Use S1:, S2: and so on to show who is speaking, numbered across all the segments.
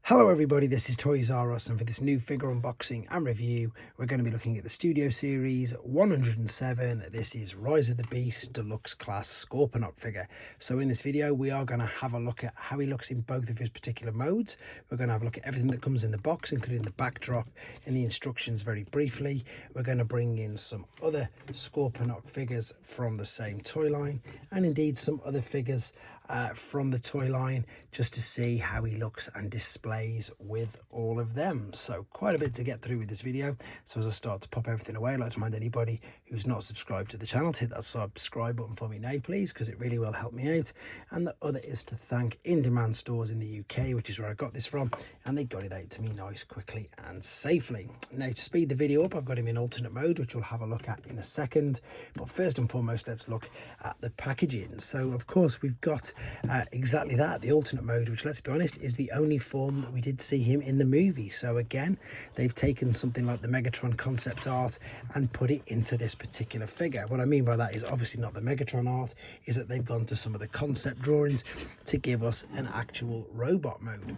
S1: Hello everybody, this is Toys R Us, and for this new figure unboxing and review we're going to be looking at the Studio Series 107. This is Rise of the Beast Deluxe Class Scorponok figure. So in this video we are going to have a look at how he looks in both of his particular modes. We're going to have a look at everything that comes in the box, including the backdrop and the instructions very briefly. We're going to bring in some other Scorponok figures from the same toy line, and indeed some other figures from the toy line, just to see how he looks and displays with all of them. So quite a bit to get through with this video. So as I start to pop everything away, I'd like to remind anybody who's not subscribed to the channel to hit that subscribe button for me now, please, because it really will help me out. And the other is to thank In Demand Stores in the UK, which is where I got this from, and they got it out to me nice, quickly and safely. Now, to speed the video up, I've got him in alternate mode, which we'll have a look at in a second. But first and foremost, let's look at the packaging. So of course we've got exactly that, the alternate mode, which, let's be honest, is the only form that we did see him in the movie. So again, they've taken something like the Megatron concept art and put it into this particular figure. What I mean by that is obviously not the Megatron art, is that they've gone to some of the concept drawings to give us an actual robot mode.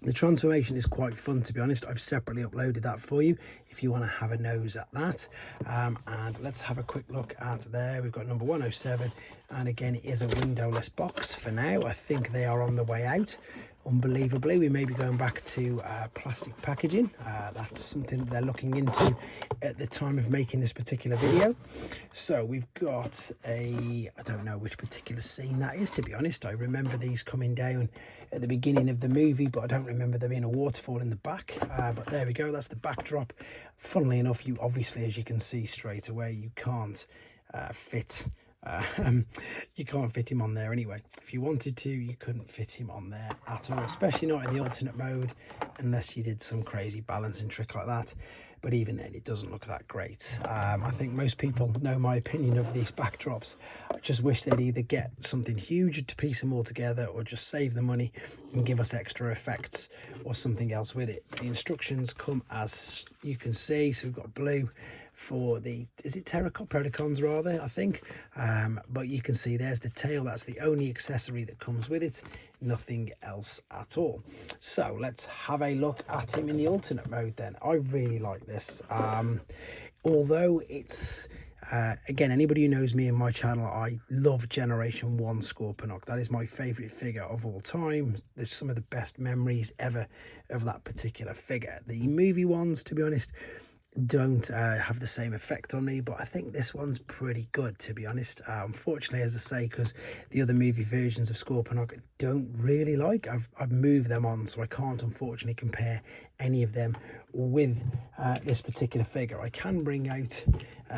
S1: The transformation is quite fun, to be honest. I've separately uploaded that for you if you want to have a nose at that. And let's have a quick look at there. We've got number 107, and again, it is a windowless box for now. I think they are on the way out. Unbelievably, we may be going back to plastic packaging. That's something that they're looking into at the time of making this particular video. So we've got I don't know which particular scene that is, to be honest. I remember these coming down at the beginning of the movie, but I don't remember there being a waterfall in the back. But there we go, that's the backdrop. Funnily enough, you obviously, as you can see straight away, you can't fit you can't fit him on there anyway. If you wanted to, you couldn't fit him on there at all, especially not in the alternate mode, unless you did some crazy balancing trick like that. But even then, it doesn't look that great. I think most people know my opinion of these backdrops. I just wish they'd either get something huge to piece them all together, or just save the money and give us extra effects or something else with it. The instructions come as you can see. So we've got blue for the, is it terracotta predacons rather, I think, but you can see there's the tail. That's the only accessory that comes with it, nothing else at all. So let's have a look at him in the alternate mode then. I really like this, although it's again, anybody who knows me and my channel, I love Generation 1 Scorponok. That is my favorite figure of all time. There's some of the best memories ever of that particular figure. The movie ones, to be honest, don't have the same effect on me, but I think this one's pretty good, to be honest. Unfortunately, as I say, because the other movie versions of Scorponok I don't really like, I've moved them on, so I can't unfortunately compare any of them with this particular figure. I can bring out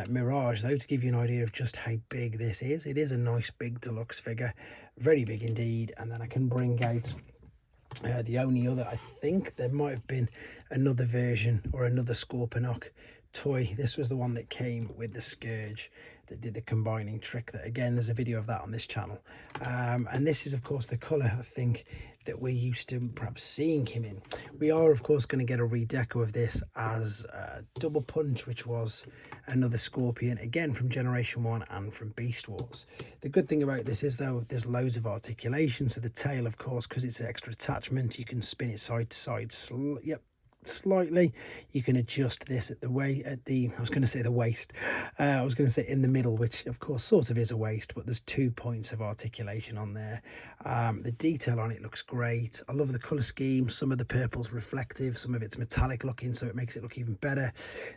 S1: Mirage though, to give you an idea of just how big this is. It is a nice big deluxe figure, very big indeed. And then I can bring out the only other, I think there might have been another version or another Scorponok toy. This was the one that came with the Scourge that did the combining trick. That, again, there's a video of that on this channel. And this is, of course, the colour I think that we're used to perhaps seeing him in. We are, of course, going to get a redeco of this as Double Punch, which was another Scorpion, again from Generation 1 and from Beast Wars. The good thing about this is, though, there's loads of articulation. So the tail, of course, because it's an extra attachment, you can spin it side to side. Slightly. You can adjust this at the I was going to say the waist, I was going to say in the middle, which of course sort of is a waist, but there's 2 points of articulation on there. The detail on it looks great. I love the color scheme. Some of the purple's reflective, some of it's metallic looking, so it makes it look even better.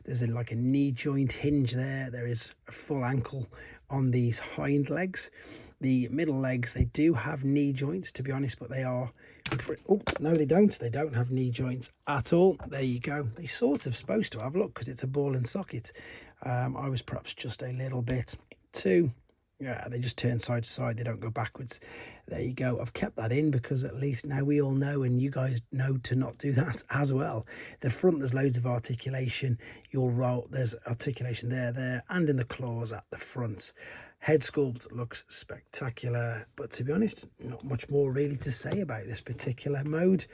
S1: There's like a knee joint hinge there. There is a full ankle on these hind legs. The middle legs, they do have knee joints, to be honest, but they are oh no, they don't have knee joints at all. There you go. They sort of supposed to have, look, because it's a ball and socket. I was perhaps just a little bit too, yeah, they just turn side to side, they don't go backwards. There you go. I've kept that in because at least now we all know, and you guys know, to not do that as well. The front, there's loads of articulation. Your roll, there's articulation there and in the claws at the front. Head sculpt looks spectacular, but to be honest, not much more really to say about this particular mode.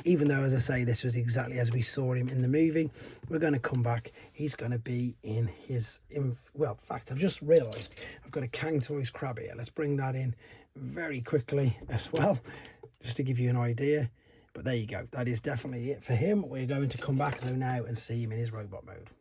S1: Even though, as I say, this was exactly as we saw him in the movie. We're going to come back. He's going to be in his, well, in fact, I've just realised I've got a Kang Toys crab here. Let's bring that in very quickly as well, just to give you an idea. But there you go, that is definitely it for him. We're going to come back though now and see him in his robot mode.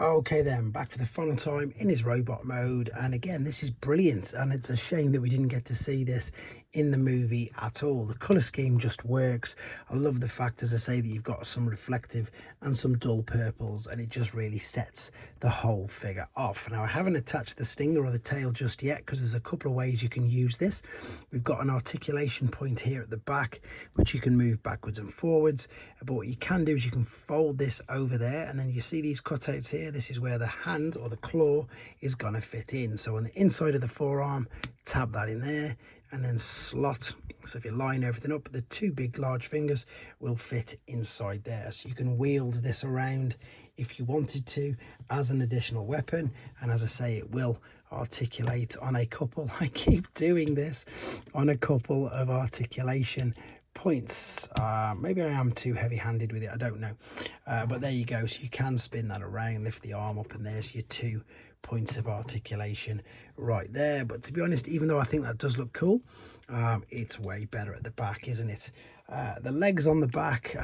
S1: Okay then, back for the final time in his robot mode, and again this is brilliant, and it's a shame that we didn't get to see this in the movie at all. The colour scheme just works. I love the fact, as I say, that you've got some reflective and some dull purples, and it just really sets the whole figure off. Now I haven't attached the stinger or the tail just yet because there's a couple of ways you can use this. We've got an articulation point here at the back which you can move backwards and forwards, but what you can do is you can fold this over there, and then you see these cutouts here. This is where the hand or the claw is going to fit in. So on the inside of the forearm, tab that in there and then slot. So if you line everything up, the two big large fingers will fit inside there. So you can wield this around if you wanted to as an additional weapon. And as I say, it will articulate on a couple, I keep doing this, on a couple of articulation points. Maybe I am too heavy-handed with it, I don't know, but there you go. So you can spin that around, lift the arm up, and there's your 2 points of articulation right there. But to be honest, even though I think that does look cool, it's way better at the back, isn't it? The legs on the back,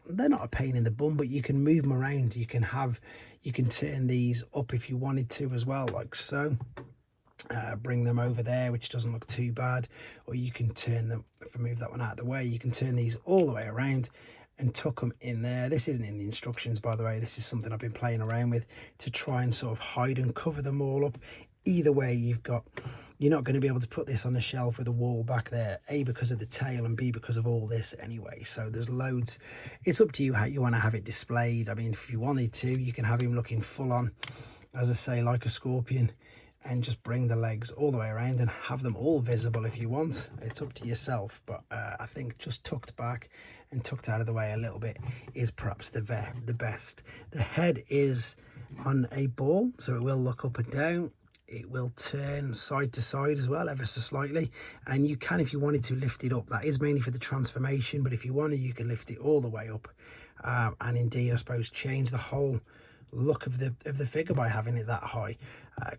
S1: they're not a pain in the bum, but you can move them around. You can turn these up if you wanted to as well, like so. Bring them over there, which doesn't look too bad, or you can turn them, if I move that one out of the way, you can turn these all the way around and tuck them in there. This isn't in the instructions, by the way. This is something I've been playing around with to try and sort of hide and cover them all up. Either way, you're not going to be able to put this on the shelf with a wall back there, A, because of the tail, and B, because of all this anyway. So there's loads. It's up to you how you want to have it displayed. I mean, if you wanted to, you can have him looking full on, as I say, like a scorpion, and just bring the legs all the way around and have them all visible if you want. It's up to yourself, but I think just tucked back and tucked out of the way a little bit is perhaps the best. The head is on a ball, so it will look up and down. It will turn side to side as well, ever so slightly, and you can, if you wanted to, lift it up. That is mainly for the transformation, but if you wanted, you can lift it all the way up, and indeed, I suppose, change the whole look of the figure by having it that high.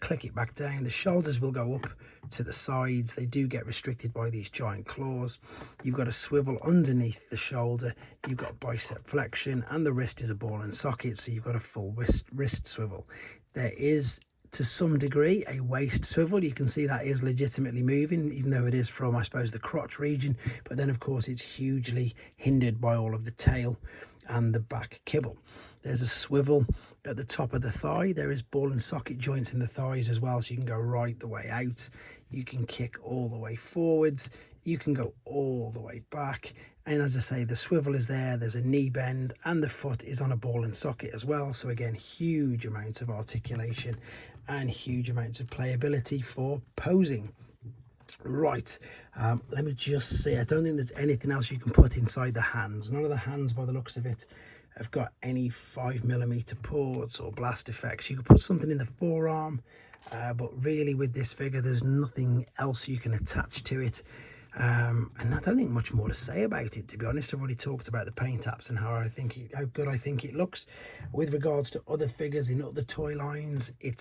S1: Click it back down. The shoulders will go up to the sides. They do get restricted by these giant claws. You've got a swivel underneath the shoulder. You've got bicep flexion, and the wrist is a ball and socket, so you've got a full wrist swivel. There is, to some degree, a waist swivel. You can see that is legitimately moving, even though it is from, I suppose, the crotch region, but then of course it's hugely hindered by all of the tail and the back kibble. There's a swivel at the top of the thigh. There is ball and socket joints in the thighs as well, so you can go right the way out. You can kick all the way forwards. You can go all the way back. And as I say, the swivel is there. There's a knee bend, and the foot is on a ball and socket as well. So again, huge amounts of articulation and huge amounts of playability for posing. Right, let me just see. I don't think there's anything else you can put inside the hands. None of the hands, by the looks of it, have got any 5mm ports or blast effects. You could put something in the forearm, but really with this figure, there's nothing else you can attach to it. And I don't think much more to say about it, to be honest. I've already talked about the paint apps and how good I think it looks. With regards to other figures in other toy lines, it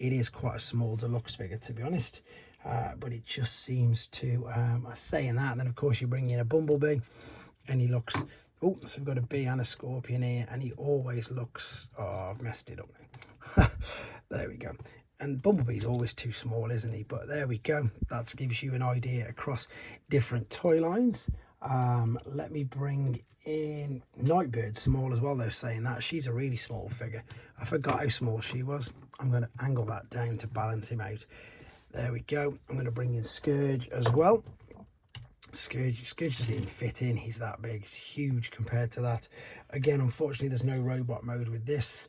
S1: is quite a small deluxe figure, to be honest. But it just seems to, saying that, and then of course you bring in a Bumblebee, and he looks, oh, so we've got a bee and a scorpion here, and he always looks, oh, I've messed it up now. There we go. And Bumblebee's always too small, isn't he? But there we go. That gives you an idea across different toy lines. Let me bring in Nightbird, small as well. They're saying that she's a really small figure. I forgot how small she was. I'm going to angle that down to balance him out. There we go. I'm going to bring in Scourge as well. Scourge doesn't even fit in. He's that big. He's huge compared to that. Again, unfortunately, there's no robot mode with this.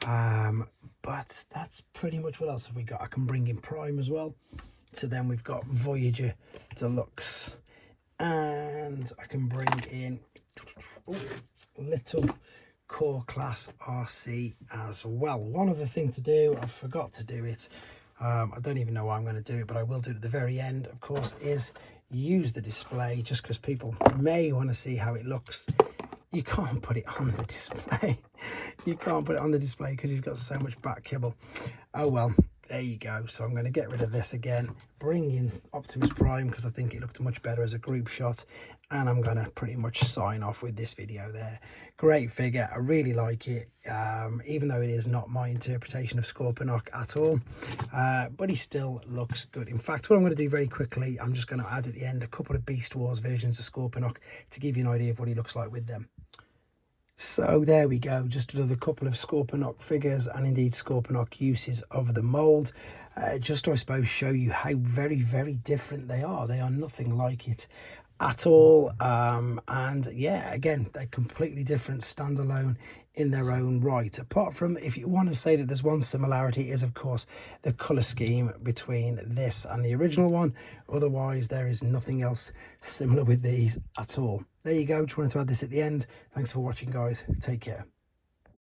S1: But that's pretty much, what else have we got? I can bring in Prime as well. So then we've got Voyager Deluxe. And I can bring in Little Core Class RC as well. One other thing to do, I forgot to do it. I don't even know why I'm going to do it, but I will do it at the very end, of course, is use the display, just because people may want to see how it looks. You can't put it on the display. You can't put it on the display because he's got so much back kibble. Oh well, There you go. So I'm going to get rid of this again, bring in Optimus Prime because I think it looked much better as a group shot, and I'm going to pretty much sign off with this video there. Great figure. I really like it, even though it is not my interpretation of Scorponok at all, but he still looks good. In fact, what I'm going to do very quickly, I'm just going to add at the end a couple of Beast Wars versions of Scorponok to give you an idea of what he looks like with them. So there we go, just another couple of Scorponok figures and indeed Scorponok uses of the mould, just to I suppose show you how very, very different they are. They are nothing like it at all, and yeah, again, they're completely different, standalone in their own right. Apart from, if you want to say that there's one similarity, is of course the color scheme between this and the original one. Otherwise there is nothing else similar with these at all. There you go, just wanted to add this at the end. Thanks for watching, guys. Take care.